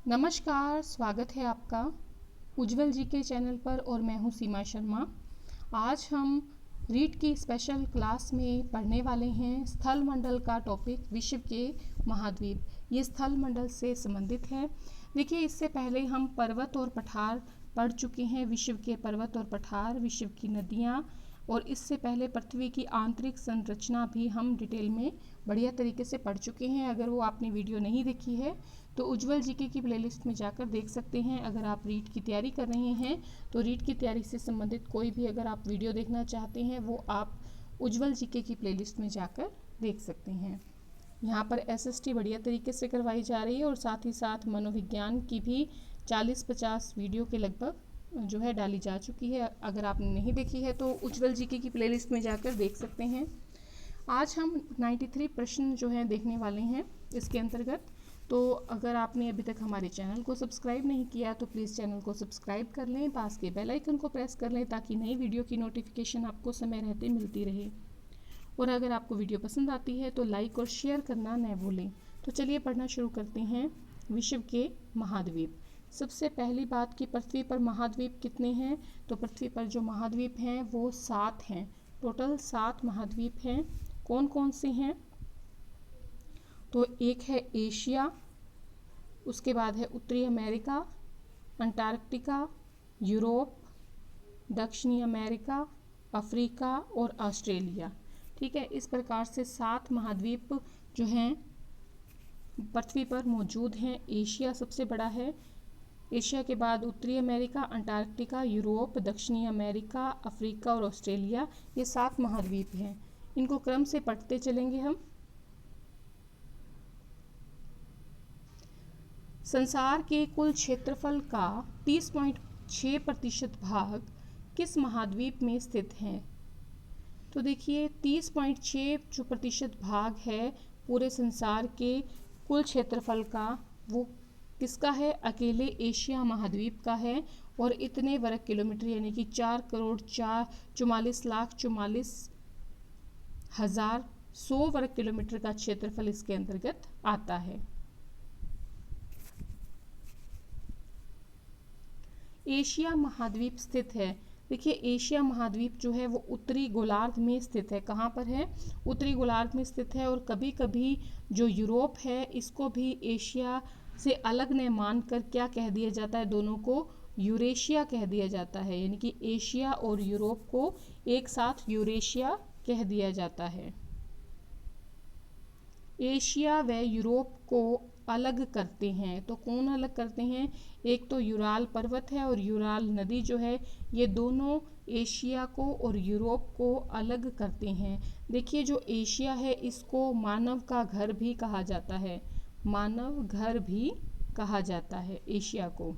नमस्कार, स्वागत है आपका उज्जवल जी के चैनल पर और मैं हूं सीमा शर्मा। आज हम रीट की स्पेशल क्लास में पढ़ने वाले हैं स्थल मंडल का टॉपिक विश्व के महाद्वीप। ये स्थल मंडल से संबंधित है। देखिए, इससे पहले हम पर्वत और पठार पढ़ चुके हैं, विश्व के पर्वत और पठार, विश्व की नदियाँ, और इससे पहले पृथ्वी की आंतरिक संरचना भी हम डिटेल में बढ़िया तरीके से पढ़ चुके हैं। अगर वो आपने वीडियो नहीं देखी है तो उज्जवल जीके की प्लेलिस्ट में जाकर देख सकते हैं। अगर आप रीट की तैयारी कर रहे हैं तो रीट की तैयारी से संबंधित कोई भी अगर आप वीडियो देखना चाहते हैं वो आप उज्जवल जीके की प्लेलिस्ट में जाकर देख सकते हैं। यहाँ पर एसएसटी बढ़िया तरीके से करवाई जा रही है और साथ ही साथ मनोविज्ञान की भी 40-50 वीडियो के लगभग जो है डाली जा चुकी है। अगर आपने नहीं देखी है तो उज्जवल जीके की प्लेलिस्ट में जाकर देख सकते हैं। आज हम 93 प्रश्न जो हैं देखने वाले हैं इसके अंतर्गत। तो अगर आपने अभी तक हमारे चैनल को सब्सक्राइब नहीं किया तो प्लीज़ चैनल को सब्सक्राइब कर लें, पास के बेल आइकन को प्रेस कर लें ताकि नई वीडियो की नोटिफिकेशन आपको समय रहते मिलती रहे। और अगर आपको वीडियो पसंद आती है तो लाइक और शेयर करना न भूलें। तो चलिए पढ़ना शुरू करते हैं। विश्व के महाद्वीप। सबसे पहली बात कि पृथ्वी पर महाद्वीप कितने हैं, तो पृथ्वी पर जो महाद्वीप हैं वो 7 हैं। टोटल 7 महाद्वीप हैं। कौन कौन से हैं, तो एक है एशिया, उसके बाद है उत्तरी अमेरिका, अंटार्कटिका, यूरोप, दक्षिणी अमेरिका, अफ्रीका और ऑस्ट्रेलिया। ठीक है, इस प्रकार से 7 महाद्वीप जो हैं पृथ्वी पर मौजूद हैं। एशिया सबसे बड़ा है। एशिया के बाद उत्तरी अमेरिका, अंटार्कटिका, यूरोप, दक्षिणी अमेरिका, अफ्रीका और ऑस्ट्रेलिया, ये 7 महाद्वीप हैं। इनको क्रम से पढ़ते चलेंगे हम। संसार के कुल क्षेत्रफल का 30.6% भाग किस महाद्वीप में स्थित है, तो देखिए 30.6 जो प्रतिशत भाग है पूरे संसार के कुल क्षेत्रफल का, वो किसका है, अकेले एशिया महाद्वीप का है। और इतने वर्ग किलोमीटर यानी कि 4,44,44,100 वर्ग किलोमीटर का क्षेत्रफल इसके अंतर्गत आता है। एशिया महाद्वीप स्थित है। देखिए, एशिया महाद्वीप जो है वो उत्तरी गोलार्ध में स्थित है। कहाँ पर है, उत्तरी गोलार्ध में स्थित है। और कभी कभी जो यूरोप है इसको भी एशिया से अलग न मानकर क्या कह दिया जाता है, दोनों को यूरेशिया कह दिया जाता है। यानी कि एशिया और यूरोप को एक साथ यूरेशिया कह दिया जाता है। एशिया व यूरोप को अलग करते हैं, तो कौन अलग करते हैं, एक तो यूराल पर्वत है और यूराल नदी जो है, ये दोनों एशिया को और यूरोप को अलग करते हैं। देखिए, जो एशिया है इसको मानव का घर भी कहा जाता है, मानव घर भी कहा जाता है एशिया को।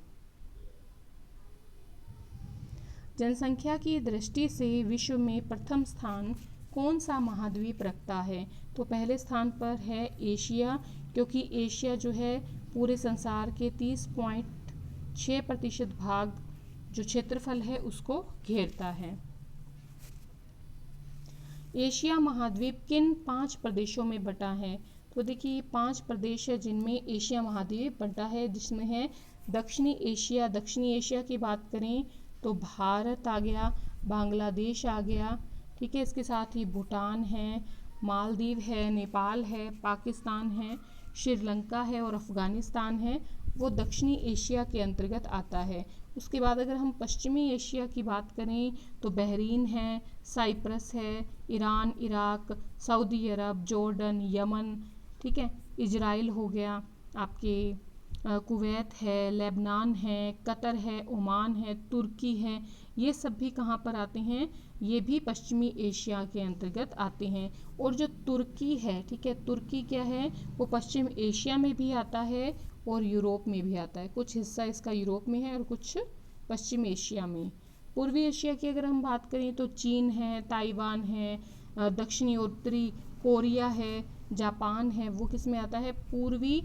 जनसंख्या की दृष्टि से विश्व में प्रथम स्थान कौन सा महाद्वीप रखता है, तो पहले स्थान पर है एशिया, क्योंकि एशिया जो है पूरे संसार के 30.6% भाग जो क्षेत्रफल है उसको घेरता है। एशिया महाद्वीप किन 5 प्रदेशों में बटा है, तो देखिए 5 प्रदेश है जिनमें एशिया महाद्वीप बटा है, जिसमें है दक्षिणी एशिया। दक्षिणी एशिया की बात करें तो भारत आ गया, बांग्लादेश आ गया, ठीक है, इसके साथ ही भूटान है, मालदीव है, नेपाल है, पाकिस्तान है, श्रीलंका है और अफ़गानिस्तान है, वो दक्षिणी एशिया के अंतर्गत आता है। उसके बाद अगर हम पश्चिमी एशिया की बात करें तो बहरीन है, साइप्रस है, ईरान, इराक, सऊदी अरब, जॉर्डन, यमन, ठीक है, इजराइल हो गया, आपके कुवैत है, लेबनान है, कतर है, ओमान है, तुर्की है, ये सब भी कहाँ पर आते हैं, ये भी पश्चिमी एशिया के अंतर्गत आते हैं। और जो तुर्की है, ठीक है, तुर्की क्या है, वो पश्चिम एशिया में भी आता है और यूरोप में भी आता है। कुछ हिस्सा इसका यूरोप में है और कुछ पश्चिम एशिया में। पूर्वी एशिया की अगर हम बात करें तो चीन है, ताइवान है, दक्षिणी और उत्तरी कोरिया है, जापान है, वो किस में आता है, पूर्वी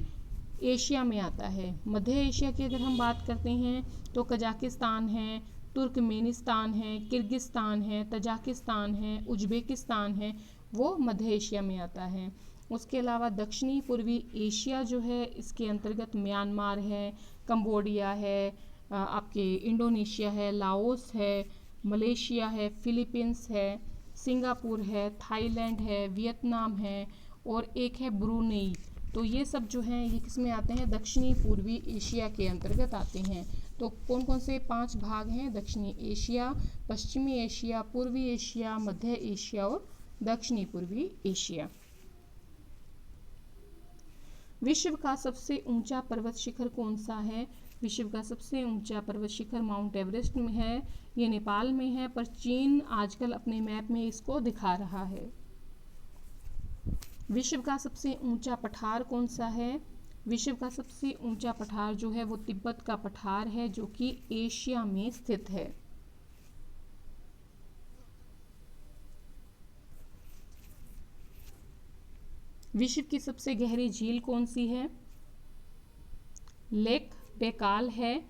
एशिया में आता है। मध्य एशिया की अगर हम बात करते हैं तो कजाकिस्तान है, तुर्कमेनिस्तान है, किर्गिस्तान है, तजाकिस्तान है, उज्बेकिस्तान है, वो मध्य एशिया में आता है। उसके अलावा दक्षिणी पूर्वी एशिया जो है इसके अंतर्गत म्यांमार है, कंबोडिया है, आपके इंडोनेशिया है, लाओस है, मलेशिया है, फिलीपींस है, सिंगापुर है, थाईलैंड है, वियतनाम है और एक है ब्रूनेई। तो ये सब जो हैं ये किस में आते हैं? दक्षिणी पूर्वी एशिया के अंतर्गत आते हैं। तो कौन कौन से 5 भाग हैं? दक्षिणी एशिया, पश्चिमी एशिया, पूर्वी एशिया, मध्य एशिया और दक्षिणी पूर्वी एशिया। विश्व का सबसे ऊंचा पर्वत शिखर कौन सा है? विश्व का सबसे ऊंचा पर्वत शिखर माउंट एवरेस्ट में है। ये नेपाल में है, पर चीन आजकल अपने मैप में इसको दिखा रहा है। विश्व का सबसे ऊंचा पठार कौन सा है? विश्व का सबसे ऊंचा पठार जो है वो तिब्बत का पठार है, जो कि एशिया में स्थित है। विश्व की सबसे गहरी झील कौन सी है? लेक बैकाल है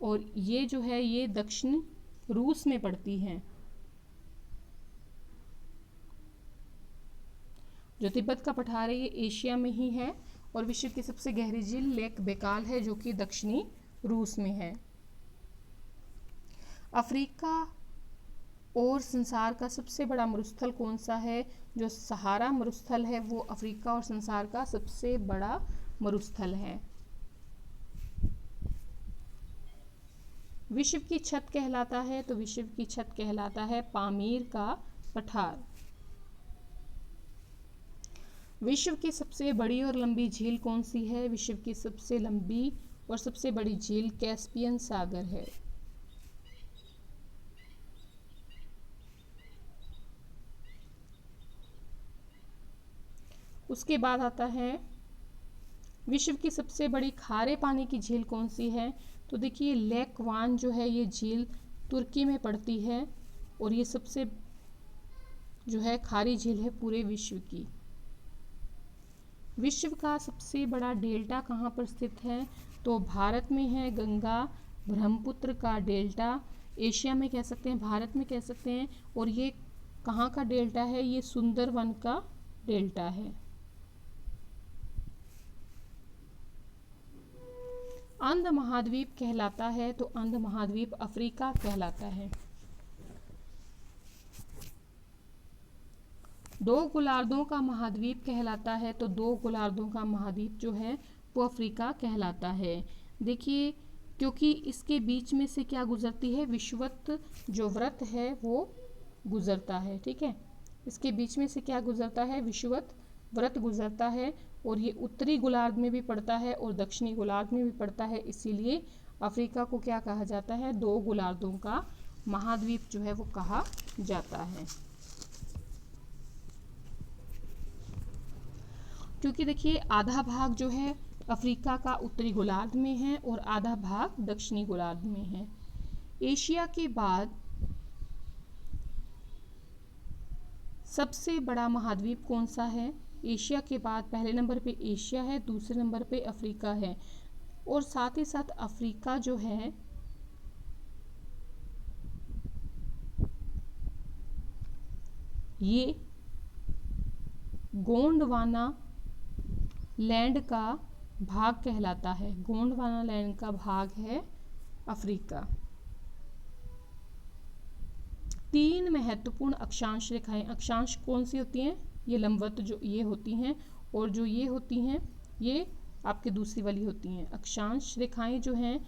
और ये जो है ये दक्षिण रूस में पड़ती है। जो तिब्बत का पठार है ये एशिया में ही है और विश्व की सबसे गहरी झील लेक बैकाल है, जो कि दक्षिणी रूस में है। अफ्रीका और संसार का सबसे बड़ा मरुस्थल कौन सा है? जो सहारा मरुस्थल है वो अफ्रीका और संसार का सबसे बड़ा मरुस्थल है। विश्व की छत कहलाता है, तो विश्व की छत कहलाता है पामीर का पठार। विश्व की सबसे बड़ी और लंबी झील कौन सी है? विश्व की सबसे लंबी और सबसे बड़ी झील कैस्पियन सागर है। उसके बाद आता है विश्व की सबसे बड़ी खारे पानी की झील कौन सी है? तो देखिए लेक वान जो है ये झील तुर्की में पड़ती है और ये सबसे जो है खारी झील है पूरे विश्व की। विश्व का सबसे बड़ा डेल्टा कहाँ पर स्थित है? तो भारत में है गंगा ब्रह्मपुत्र का डेल्टा। एशिया में कह सकते हैं, भारत में कह सकते हैं। और ये कहाँ का डेल्टा है? ये सुंदरवन का डेल्टा है। अंध महाद्वीप कहलाता है, तो अंध महाद्वीप अफ्रीका कहलाता है। दो गोलार्धों का महाद्वीप कहलाता है, तो दो गोलार्धों का महाद्वीप जो है वो अफ्रीका कहलाता है। देखिए क्योंकि इसके बीच में से क्या गुजरती है? विषुवत जो व्रत है वो गुजरता है। ठीक है, इसके बीच में से क्या गुजरता है? विषुवत व्रत गुजरता है और ये उत्तरी गोलार्ध में भी पड़ता है और दक्षिणी गोलार्ध में भी पड़ता है। इसीलिए अफ्रीका को क्या कहा जाता है? दो गोलार्धों का महाद्वीप जो है वो कहा जाता है। क्योंकि देखिए आधा भाग जो है अफ्रीका का उत्तरी गोलार्ध में है और आधा भाग दक्षिणी गोलार्ध में है। एशिया के बाद सबसे बड़ा महाद्वीप कौन सा है? एशिया के बाद पहले नंबर पे एशिया है, दूसरे नंबर पे अफ्रीका है। और साथ ही साथ अफ्रीका जो है ये गोंडवाना लैंड का भाग कहलाता है। गोंडवाना लैंड का भाग है अफ्रीका। 3 महत्वपूर्ण अक्षांश रेखाएं, अक्षांश कौन सी होती हैं? ये लंबवत जो ये होती हैं और जो ये होती हैं ये आपके दूसरी वाली होती हैं। अक्षांश रेखाएं जो हैं,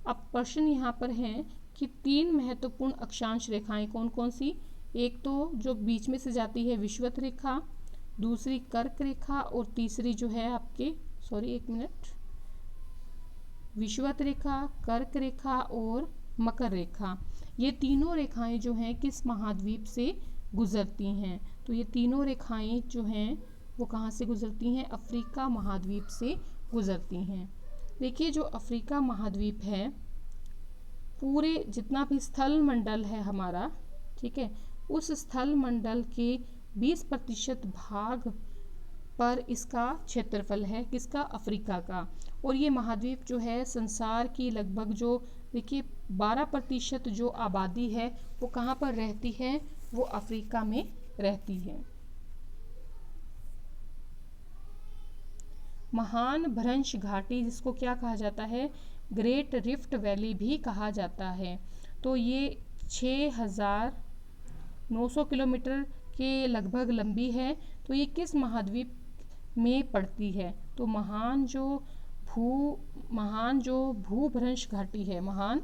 अब प्रश्न यहाँ पर है कि 3 महत्वपूर्ण अक्षांश रेखाएं कौन कौन सी? एक तो जो बीच में से जाती है विषुवत रेखा, दूसरी कर्क रेखा और तीसरी जो है आपके विषुवत रेखा, कर्क रेखा और मकर रेखा। ये तीनों रेखाएं जो हैं किस महाद्वीप से गुजरती हैं? तो ये तीनों रेखाएं जो हैं वो कहाँ से गुजरती हैं? अफ्रीका महाद्वीप से गुजरती हैं। देखिए जो अफ्रीका महाद्वीप है, पूरे जितना भी स्थल मंडल है हमारा, ठीक है, उस स्थल मंडल के 20% भाग पर इसका क्षेत्रफल है। किसका? अफ्रीका का। और ये महाद्वीप जो है संसार की लगभग जो देखिए 12% जो आबादी है वो कहाँ पर रहती है? वो अफ्रीका में रहती है। महान भ्रंश घाटी, जिसको क्या कहा जाता है, ग्रेट रिफ्ट वैली भी कहा जाता है। तो ये 6900 किलोमीटर के लगभग लंबी है। तो ये किस महाद्वीप में पड़ती है, तो महान जो भूभ्रंश घाटी है, महान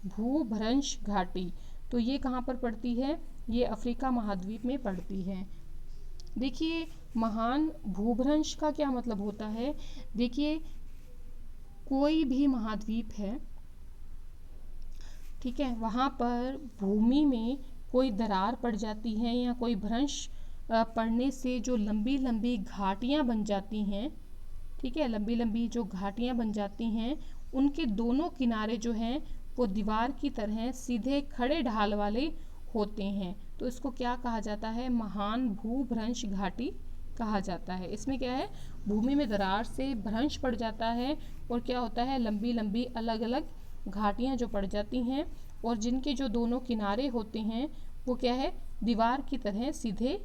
भूभ्रंश घाटी, तो ये कहाँ पर पड़ती है, ये अफ्रीका महाद्वीप में पड़ती है। देखिए महान भूभ्रंश का क्या मतलब होता है, देखिए कोई भी महाद्वीप है, ठीक है, वहाँ पर भूमि में कोई दरार पड़ जाती है या कोई भ्रंश पड़ने से जो लंबी लंबी घाटियाँ बन जाती हैं, ठीक है, लंबी लंबी जो घाटियाँ बन जाती हैं, उनके दोनों किनारे जो हैं वो दीवार की तरह सीधे खड़े ढाल वाले होते हैं। तो इसको क्या कहा जाता है, महान भूभ्रंश घाटी कहा जाता है। इसमें क्या है, भूमि में दरार से भ्रंश पड़ जाता है और क्या होता है, लंबी लंबी अलग अलग घाटियाँ जो पड़ जाती हैं और जिनके जो दोनों किनारे होते हैं वो क्या है, दीवार की तरह सीधे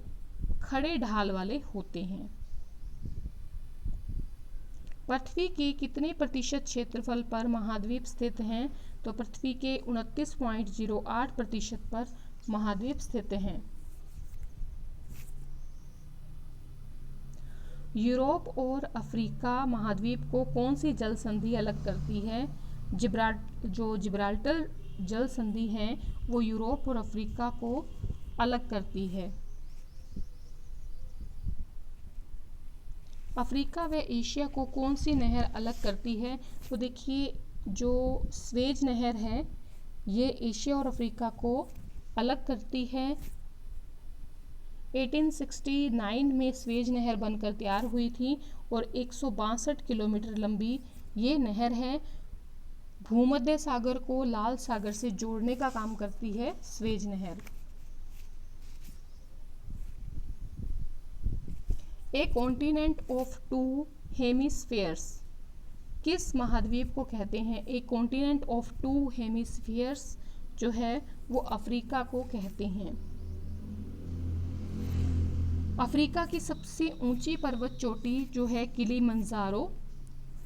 खड़े ढाल वाले होते हैं। पृथ्वी के कितने प्रतिशत क्षेत्रफल पर महाद्वीप स्थित हैं, तो पृथ्वी के 29.08% पर महाद्वीप स्थित हैं। यूरोप और अफ्रीका महाद्वीप को कौन सी जल संधि अलग करती है, जिब्राल्टर जल संधि है वो यूरोप और अफ्रीका को अलग करती है। अफ्रीका व एशिया को कौन सी नहर अलग करती है, तो देखिए जो स्वेज नहर है ये एशिया और अफ्रीका को अलग करती है। 1869 में स्वेज नहर बनकर तैयार हुई थी और 162 किलोमीटर लंबी ये नहर है। भूमध्य सागर को लाल सागर से जोड़ने का काम करती है स्वेज नहर। ए कॉन्टिनेंट ऑफ टू हेमिस्फीयर्स किस महाद्वीप को कहते हैं, ए कॉन्टिनेंट ऑफ टू हेमिस्फीयर्स जो है वो अफ्रीका को कहते हैं। अफ्रीका की सबसे ऊंची पर्वत चोटी जो है किलीमंजारो,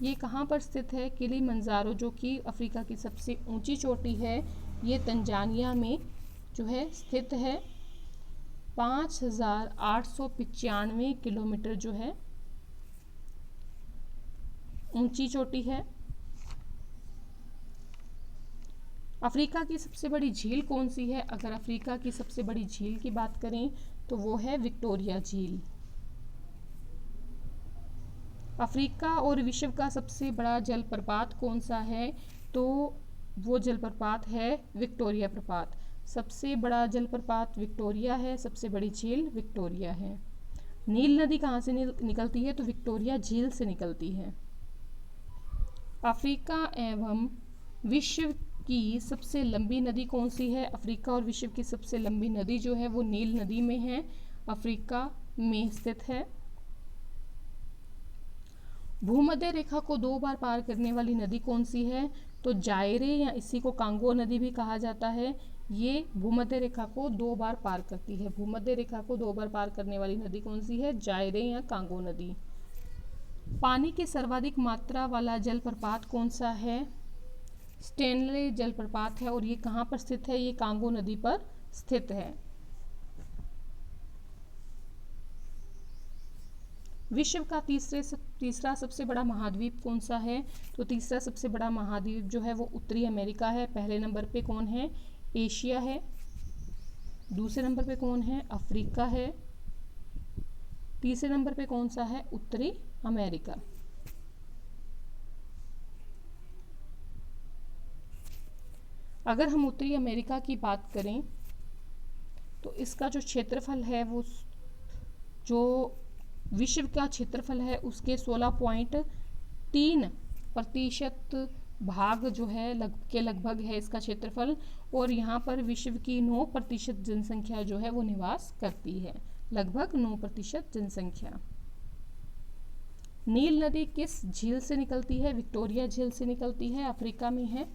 ये कहाँ पर स्थित है, किलीमंजारो जो कि अफ्रीका की सबसे ऊंची चोटी है, ये तंजानिया में जो है स्थित है। 5895 किलोमीटर जो है ऊंची चोटी है। अफ्रीका की सबसे बड़ी झील कौन सी है, अगर अफ्रीका की सबसे बड़ी झील की बात करें तो वो है विक्टोरिया झील। अफ्रीका और विश्व का सबसे बड़ा जलप्रपात कौन सा है, तो वो जलप्रपात है विक्टोरिया प्रपात। सबसे बड़ा जलप्रपात विक्टोरिया है, सबसे बड़ी झील विक्टोरिया है। नील नदी कहाँ से निकलती है, तो विक्टोरिया झील से निकलती है। अफ्रीका एवं विश्व की सबसे लंबी नदी कौन सी है, अफ्रीका और विश्व की सबसे लंबी नदी जो है वो नील नदी में है, अफ्रीका में स्थित है। भूमध्य रेखा को 2 बार पार करने वाली नदी कौन सी है, तो जायरे या इसी को कांगो नदी भी कहा जाता है, ये भूमध्य रेखा को 2 बार पार करती है। भूमध्य रेखा को 2 बार पार करने वाली नदी कौन सी है, जायरे या कांगो नदी। पानी की सर्वाधिक मात्रा वाला जलप्रपात कौन सा है, स्टेनले जलप्रपात है और ये कहाँ पर स्थित है, ये कांगो नदी पर स्थित है। विश्व का तीसरा सबसे बड़ा महाद्वीप कौन सा है, तो तीसरा सबसे बड़ा महाद्वीप जो है वो उत्तरी अमेरिका है। पहले नंबर पे कौन है, एशिया है। दूसरे नंबर पे कौन है, अफ्रीका है। तीसरे नंबर पे कौन सा है, उत्तरी अमेरिका। अगर हम उत्तरी अमेरिका की बात करें तो इसका जो क्षेत्रफल है वो जो विश्व का क्षेत्रफल है उसके 16.3% भाग जो है लगभग है इसका क्षेत्रफल, और यहाँ पर विश्व की 9% जनसंख्या जो है वो निवास करती है, लगभग 9% जनसंख्या। नील नदी किस झील से निकलती है, विक्टोरिया झील से निकलती है, अफ्रीका में है।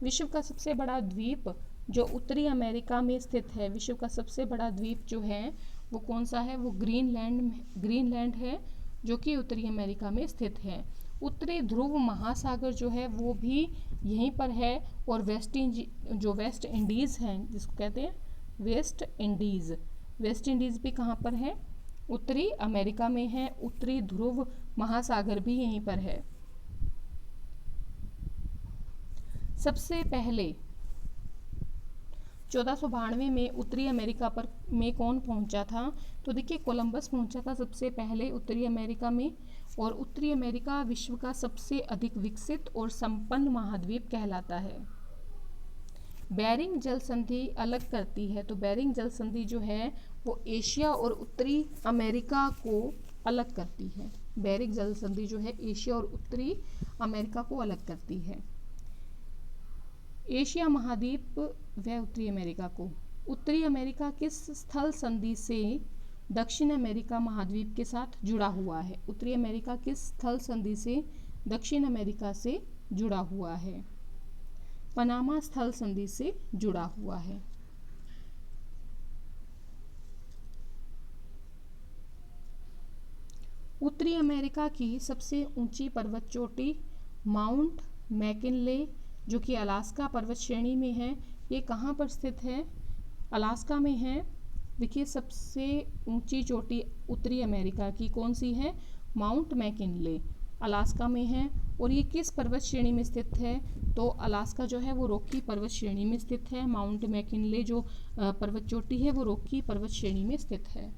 विश्व का सबसे बड़ा द्वीप जो उत्तरी अमेरिका में स्थित है, विश्व का सबसे बड़ा द्वीप जो है वो कौन सा है, वो ग्रीनलैंड है, जो कि उत्तरी अमेरिका में स्थित है। उत्तरी ध्रुव महासागर जो है वो भी यहीं पर है। और वेस्ट इंडीज़ हैं, जिसको कहते हैं वेस्ट इंडीज़, वेस्ट इंडीज़ भी कहाँ पर है? उत्तरी अमेरिका में है। उत्तरी ध्रुव महासागर भी यहीं पर है। सबसे पहले 1492 में उत्तरी अमेरिका पर में कौन पहुंचा था? तो देखिए कोलंबस पहुंचा था सबसे पहले उत्तरी अमेरिका में। और उत्तरी अमेरिका विश्व का सबसे अधिक विकसित और संपन्न महाद्वीप कहलाता है। बेरिंग जल संधि अलग करती है। तो बेरिंग जल संधि जो है वो एशिया और उत्तरी अमेरिका को अलग करती है। बेरिंग जल संधि जो है एशिया और उत्तरी अमेरिका को अलग करती है। एशिया महाद्वीप व उत्तरी अमेरिका को। उत्तरी अमेरिका किस स्थल संधि से दक्षिण अमेरिका महाद्वीप के साथ जुड़ा हुआ है? उत्तरी अमेरिका किस स्थल संधि से दक्षिण अमेरिका से जुड़ा हुआ है? पनामा स्थल संधि से जुड़ा हुआ है। उत्तरी अमेरिका की सबसे ऊंची पर्वत चोटी माउंट मैकिनले जो कि अलास्का पर्वत श्रेणी में है, ये कहाँ पर स्थित है? अलास्का में है। देखिए सबसे ऊंची चोटी उत्तरी अमेरिका की कौन सी है? माउंट मैकिनले, अलास्का में है। और ये किस पर्वत श्रेणी में स्थित है? तो अलास्का जो है वो रॉकी पर्वत श्रेणी में स्थित है। माउंट मैकिनले जो पर्वत चोटी है वो रॉकी पर्वत श्रेणी में स्थित है।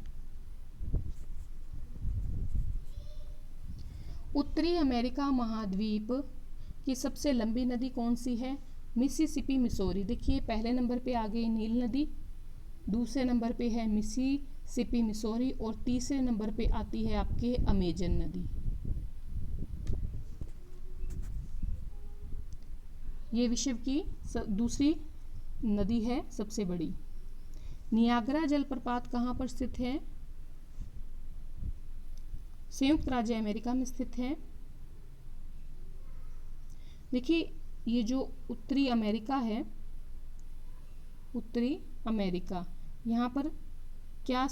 उत्तरी अमेरिका महाद्वीप की सबसे लंबी नदी कौन सी है? Mississippi Missouri. देखिए पहले नंबर पे आ गई नील नदी, दूसरे नंबर पे है मिसिसिपी मिसौरी और तीसरे नंबर पे आती है आपके अमेजन नदी। ये विश्व की दूसरी नदी है सबसे बड़ी। नियाग्रा जलप्रपात कहाँ पर स्थित है? संयुक्त राज्य अमेरिका में स्थित है। देखिए ये जो उत्तरी अमेरिका है, उत्तरी अमेरिका, यहाँ पर क्या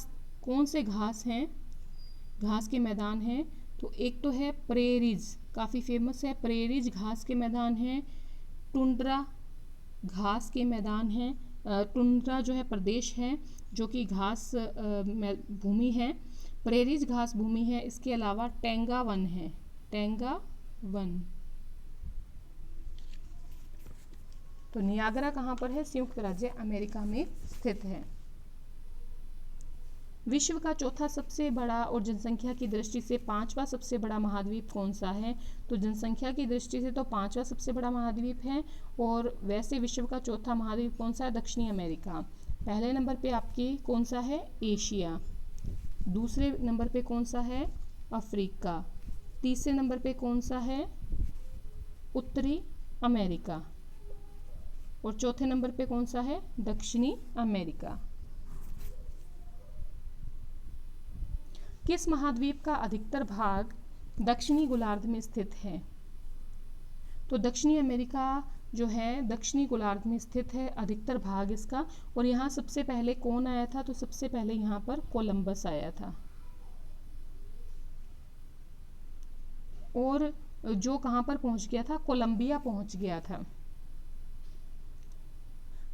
कौन से घास हैं? घास के मैदान हैं। तो एक तो है प्रेरीज, काफ़ी फेमस है, प्रेरीज घास के मैदान हैं। टुंड्रा घास के मैदान हैं। टुंड्रा जो है प्रदेश है जो कि घास भूमि है। प्रेरीज घास भूमि है। इसके अलावा टैंगा वन है, टैंगा वन। तो नियाग्रा कहाँ पर है? संयुक्त राज्य अमेरिका में स्थित है। विश्व का चौथा सबसे बड़ा और जनसंख्या की दृष्टि से पांचवा सबसे बड़ा महाद्वीप कौन सा है? तो जनसंख्या की दृष्टि से तो पांचवा सबसे बड़ा महाद्वीप है। और वैसे विश्व का चौथा महाद्वीप कौन सा है? दक्षिणी अमेरिका। पहले नंबर पे आपकी कौन सा है? एशिया। दूसरे नंबर पे कौन सा है? अफ्रीका। तीसरे नंबर पे कौन सा है? उत्तरी अमेरिका। और चौथे नंबर पे कौन सा है? दक्षिणी अमेरिका। किस महाद्वीप का अधिकतर भाग दक्षिणी गोलार्ध में स्थित है? तो दक्षिणी अमेरिका जो है दक्षिणी गोलार्ध में स्थित है अधिकतर भाग इसका। और यहाँ सबसे पहले कौन आया था? तो सबसे पहले यहाँ पर कोलंबस आया था। और जो कहाँ पर पहुँच गया था? कोलंबिया पहुँच गया था।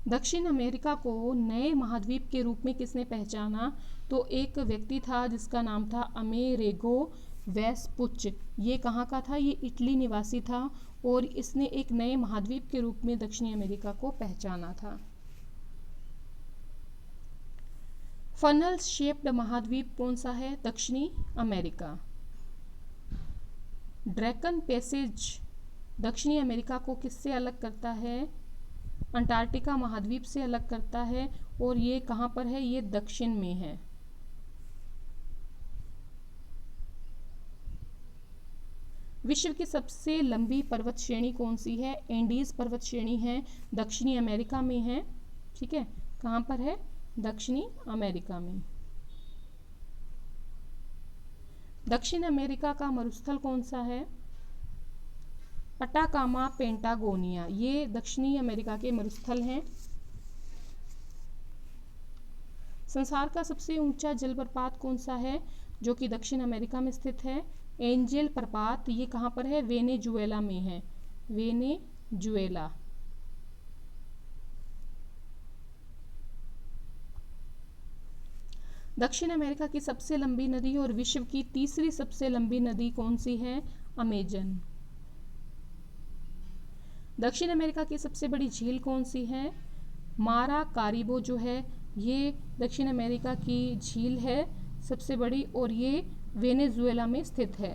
दक्षिण अमेरिका को नए महाद्वीप के रूप में किसने पहचाना? तो एक व्यक्ति था जिसका नाम था अमेरिगो वेस्पुच्ची। ये कहाँ का था? ये इटली निवासी था और इसने एक नए महाद्वीप के रूप में दक्षिणी अमेरिका को पहचाना था। फनल शेप्ड महाद्वीप कौन सा है? दक्षिणी अमेरिका। ड्रैकन पैसेज दक्षिणी अमेरिका को किससे अलग करता है? अंटार्कटिका महाद्वीप से अलग करता है। और ये कहाँ पर है? ये दक्षिण में है। विश्व की सबसे लंबी पर्वत श्रेणी कौन सी है? एंडीज पर्वत श्रेणी है, दक्षिणी अमेरिका में है। ठीक है, कहाँ पर है? दक्षिणी अमेरिका में। दक्षिण अमेरिका का मरुस्थल कौन सा है? अटाकामा पेंटागोनिया, ये दक्षिणी अमेरिका के मरुस्थल हैं। संसार का सबसे ऊंचा जलप्रपात कौन सा है? जो कि दक्षिण अमेरिका में स्थित है। एंजेल प्रपात ये कहाँ पर है? वेनेजुएला में है, वेनेजुएला। दक्षिण अमेरिका की सबसे लंबी नदी और विश्व की तीसरी सबसे लंबी नदी कौन सी है? अमेजन। दक्षिण अमेरिका की सबसे बड़ी झील कौन सी है? मारा कारिबो जो है ये दक्षिण अमेरिका की झील है सबसे बड़ी, और ये वेनेजुएला में स्थित है।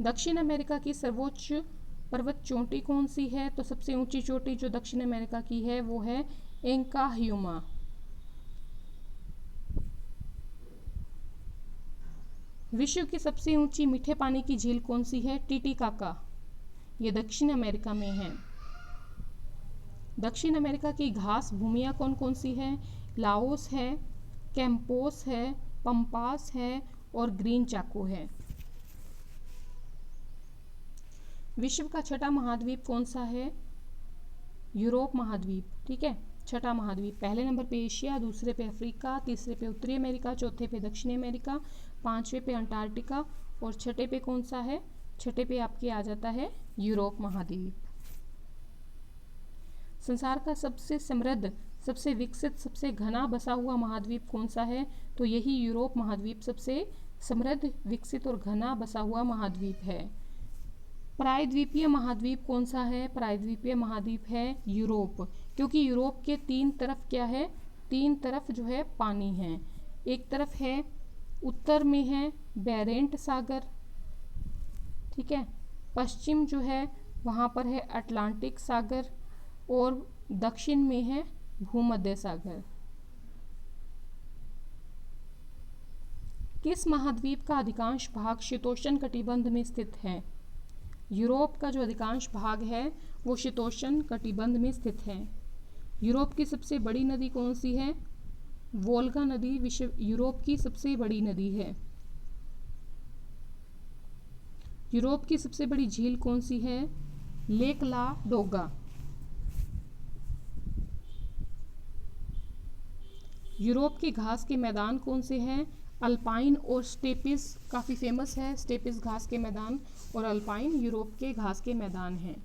दक्षिण अमेरिका की सर्वोच्च पर्वत चोटी कौन सी है? तो सबसे ऊंची चोटी जो दक्षिण अमेरिका की है वो है एंकाह्युमा। विश्व की सबसे ऊंची मीठे पानी की झील कौन सी है? टिटिकाका, ये दक्षिण अमेरिका में है। दक्षिण अमेरिका की घास भूमियां कौन कौन सी है? लाओस है, कैंपोस है, पंपास है और ग्रीन चाको है। विश्व का छठा महाद्वीप कौन सा है? यूरोप महाद्वीप। ठीक है, छठा महाद्वीप। पहले नंबर पे एशिया, दूसरे पे अफ्रीका, तीसरे पे उत्तरी अमेरिका, चौथे पे दक्षिणी अमेरिका, पांचवें पे अंटार्कटिका और छठे पे कौन सा है? छठे पे आपके आ जाता है यूरोप महाद्वीप। संसार का सबसे समृद्ध, सबसे विकसित, सबसे घना बसा हुआ महाद्वीप कौन सा है? तो यही यूरोप महाद्वीप सबसे समृद्ध, विकसित और घना बसा हुआ महाद्वीप है। प्रायद्वीपीय महाद्वीप कौन सा है? प्रायद्वीपीय महाद्वीप है यूरोप, क्योंकि यूरोप के तीन तरफ क्या है? तीन तरफ जो है पानी है। एक तरफ है उत्तर में है बेरेंट सागर, ठीक है, पश्चिम जो है वहाँ पर है अटलांटिक सागर और दक्षिण में है भूमध्य सागर। किस महाद्वीप का अधिकांश भाग शीतोष्ण कटिबंध में स्थित है? यूरोप का जो अधिकांश भाग है वो शीतोष्ण कटिबंध में स्थित है। यूरोप की सबसे बड़ी नदी कौन सी है? वोल्गा नदी विश्व यूरोप की सबसे बड़ी नदी है। यूरोप की सबसे बड़ी झील कौन सी है? लेक ला डोगा। यूरोप के घास के मैदान कौन से हैं? अल्पाइन और स्टेपिस, काफ़ी फेमस है स्टेपिस घास के मैदान, और अल्पाइन यूरोप के घास के मैदान हैं।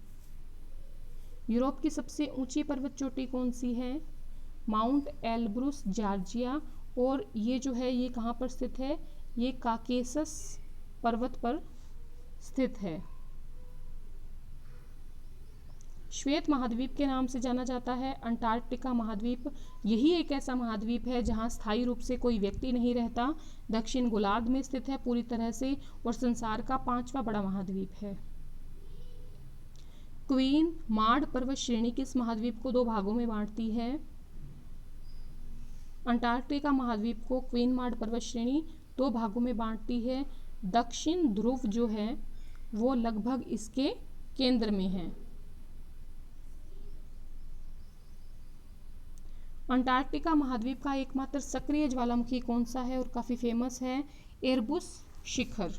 यूरोप की सबसे ऊंची पर्वत चोटी कौन सी है? माउंट एल्ब्रुस जॉर्जिया, और ये जो है ये कहाँ पर स्थित है? ये काकेसस पर्वत पर स्थित है। श्वेत महाद्वीप के नाम से जाना जाता है अंटार्कटिका महाद्वीप। यही एक ऐसा महाद्वीप है जहां स्थायी रूप से कोई व्यक्ति नहीं रहता। दक्षिण गोलार्ध में स्थित है पूरी तरह से और संसार का 5वां बड़ा महाद्वीप है। क्वीन मार्ड पर्वत श्रेणी किस महाद्वीप को 2 भागों में बांटती है? अंटार्कटिका महाद्वीप को क्वीन मार्ड पर्वत श्रेणी 2 भागों में बांटती है। दक्षिण ध्रुव जो है वो लगभग इसके केंद्र में है। अंटार्कटिका महाद्वीप का एकमात्र सक्रिय ज्वालामुखी कौन सा है? और काफी फेमस है एरबुस शिखर।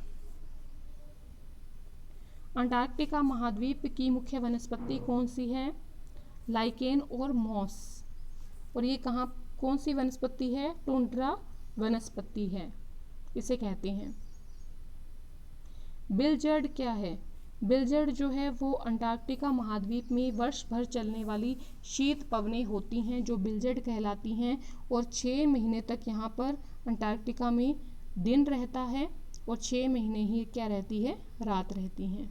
अंटार्कटिका महाद्वीप की मुख्य वनस्पति कौन सी है? लाइकेन और मॉस। और ये कहाँ कौन सी वनस्पति है? टुंड्रा वनस्पति है इसे कहते हैं। बिलजर्ड क्या है? बिलजर्ड जो है वो अंटार्कटिका महाद्वीप में वर्ष भर चलने वाली शीत पवनें होती हैं जो बिलजर्ड कहलाती हैं, और 6 महीने तक यहाँ पर अंटार्कटिका में दिन रहता है और 6 महीने ही क्या रहती है? रात रहती हैं।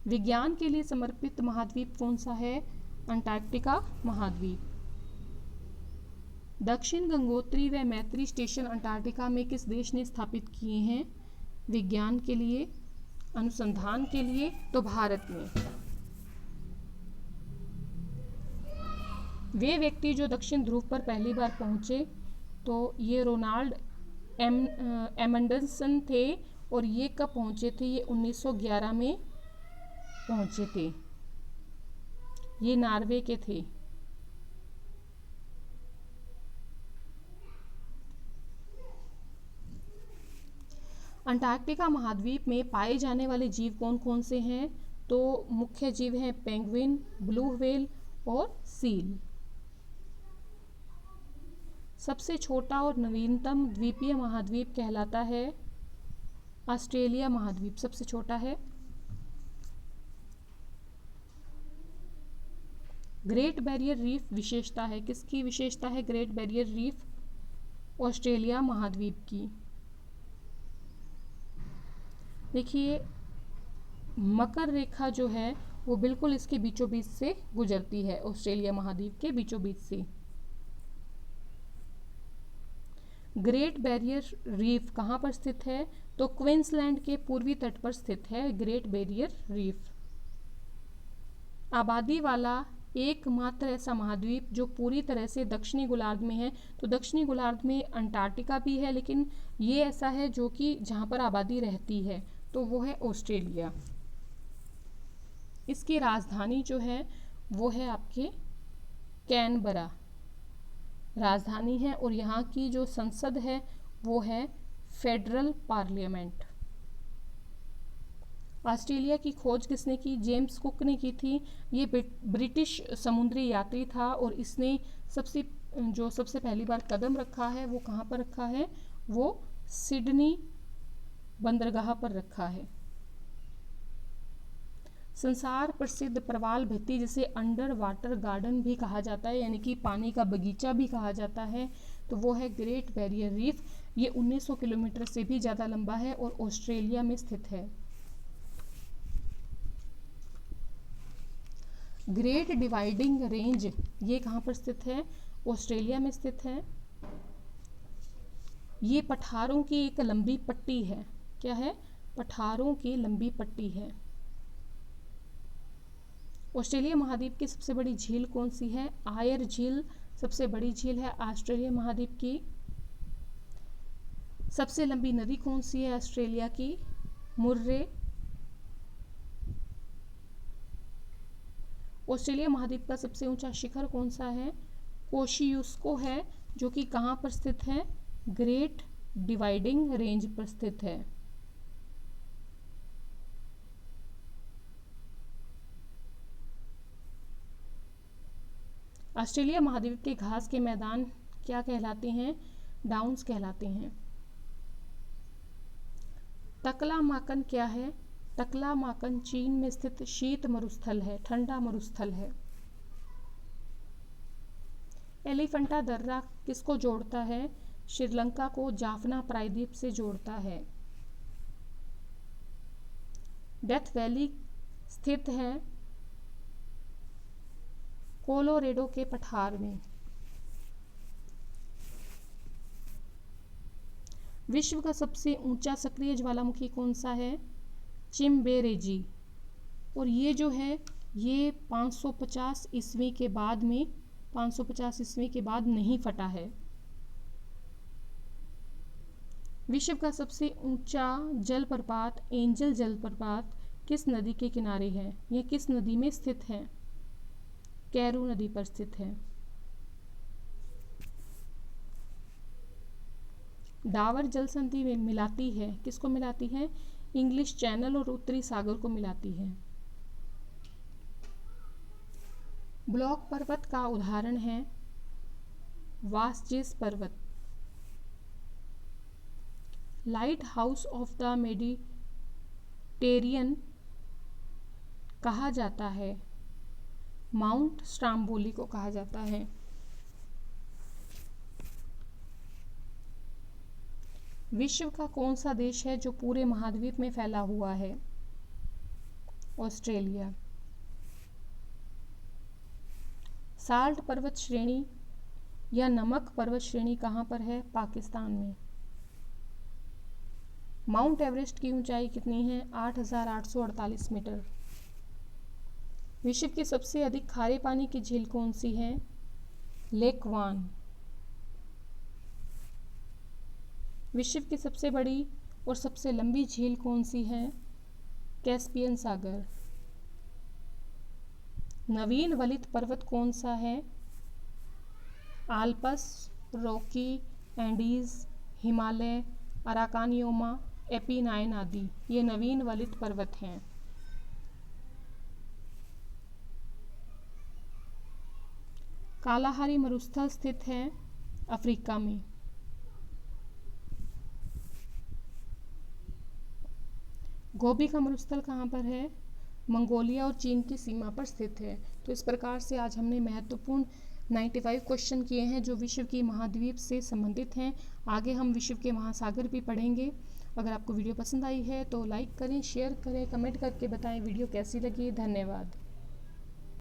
विज्ञान के लिए समर्पित महाद्वीप कौन सा है? अंटार्कटिका महाद्वीप। दक्षिण गंगोत्री व मैत्री स्टेशन अंटार्कटिका में किस देश ने स्थापित किए हैं विज्ञान के लिए, अनुसंधान के लिए? तो भारत में। वे व्यक्ति जो दक्षिण ध्रुव पर पहली बार पहुंचे तो ये रोनाल्ड एमंडसन थे, और ये कब पहुंचे थे? ये 1911 में पहुंचे थे। ये नॉर्वे के थे। अंटार्कटिका महाद्वीप में पाए जाने वाले जीव कौन कौन से हैं? तो मुख्य जीव हैं पेंगुइन, ब्लू व्हेल और सील। सबसे छोटा और नवीनतम द्वीपीय महाद्वीप कहलाता है ऑस्ट्रेलिया महाद्वीप, सबसे छोटा है। ग्रेट बैरियर रीफ विशेषता है, किसकी विशेषता है ग्रेट बैरियर रीफ? ऑस्ट्रेलिया महाद्वीप की। देखिए मकर रेखा जो है वो बिल्कुल इसके बीचों बीच से गुजरती है, ऑस्ट्रेलिया महाद्वीप के बीचों बीच से। ग्रेट बैरियर रीफ कहाँ पर स्थित है? तो क्वींसलैंड के पूर्वी तट पर स्थित है ग्रेट बैरियर रीफ। आबादी वाला एकमात्र ऐसा महाद्वीप जो पूरी तरह से दक्षिणी गोलार्ध में है, तो दक्षिणी गोलार्ध में अंटार्कटिका भी है, लेकिन ये ऐसा है जो कि जहाँ पर आबादी रहती है, तो वो है ऑस्ट्रेलिया। इसकी राजधानी जो है वो है आपके कैनबरा राजधानी है, और यहाँ की जो संसद है वो है फेडरल पार्लियामेंट। ऑस्ट्रेलिया की खोज किसने की? जेम्स कुक ने की थी। ये ब्रिटिश समुद्री यात्री था और इसने सबसे पहली बार कदम रखा है वो कहाँ पर रखा है? वो सिडनी बंदरगाह पर रखा है। संसार प्रसिद्ध प्रवाल भित्ति जिसे अंडर वाटर गार्डन भी कहा जाता है, यानी कि पानी का बगीचा भी कहा जाता है, तो वो है ग्रेट बैरियर रीफ। ये 1900 किलोमीटर से भी ज़्यादा लंबा है और ऑस्ट्रेलिया में स्थित है। ग्रेट डिवाइडिंग रेंज ये कहाँ पर स्थित है? ऑस्ट्रेलिया में स्थित है। ये पठारों की एक लंबी पट्टी है। क्या है? पठारों की लंबी पट्टी है। ऑस्ट्रेलिया महाद्वीप की सबसे बड़ी झील कौन सी है? आयर झील सबसे बड़ी झील है ऑस्ट्रेलिया महाद्वीप की। सबसे लंबी नदी कौन सी है ऑस्ट्रेलिया की? मुर्रे। ऑस्ट्रेलिया महाद्वीप का सबसे ऊंचा शिखर कौन सा है? कोशियुस्को है, जो कि कहाँ पर स्थित है? ग्रेट डिवाइडिंग रेंज पर स्थित है। ऑस्ट्रेलिया महाद्वीप के घास के मैदान क्या कहलाते हैं? डाउन्स कहलाते हैं। तकलामाकन क्या है? तकलामाकन चीन में स्थित शीत मरुस्थल है, ठंडा मरुस्थल है। एलिफेंटा दर्रा किसको जोड़ता है? श्रीलंका को जाफना प्रायद्वीप से जोड़ता है। डेथ वैली स्थित है कोलोरेडो के पठार में। विश्व का सबसे ऊंचा सक्रिय ज्वालामुखी कौन सा है? चिम्बेरेजी। और ये जो है ये 550 ईस्वी के बाद में 550 ईस्वी के बाद नहीं फटा है। विश्व का सबसे ऊंचा जलप्रपात एंजल जलप्रपात किस नदी के किनारे है? यह किस नदी में स्थित है? कैरू नदी पर स्थित है। डावर जल संधि में मिलाती है, किसको मिलाती है? इंग्लिश चैनल और उत्तरी सागर को मिलाती है। ब्लॉक पर्वत का उदाहरण है वास्जेस पर्वत। Light house of the Mediterranean कहा जाता है, माउंट स्ट्राम्बोली को कहा जाता है। विश्व का कौन सा देश है जो पूरे महाद्वीप में फैला हुआ है? ऑस्ट्रेलिया। साल्ट पर्वत श्रेणी या नमक पर्वत श्रेणी कहाँ पर है? पाकिस्तान में। माउंट एवरेस्ट की ऊंचाई कितनी है? 8,848 मीटर। विश्व की सबसे अधिक खारे पानी की झील कौन सी है? लेक वान। विश्व की सबसे बड़ी और सबसे लंबी झील कौन सी है? कैस्पियन सागर। नवीन वलित पर्वत कौन सा है? Alps, Rocky, Andes, Himalaya, अराकानियोमा, Apennine आदि ये नवीन वलित पर्वत हैं। कालाहारी मरुस्थल स्थित है अफ्रीका में। गोबी का मरुस्थल कहाँ पर है? मंगोलिया और चीन की सीमा पर स्थित है। तो इस प्रकार से आज हमने महत्वपूर्ण 95 क्वेश्चन किए हैं जो विश्व की महाद्वीप से संबंधित हैं। आगे हम विश्व के महासागर भी पढ़ेंगे। अगर आपको वीडियो पसंद आई है तो लाइक करें, शेयर करें, कमेंट करके बताएं वीडियो कैसी लगी। धन्यवाद।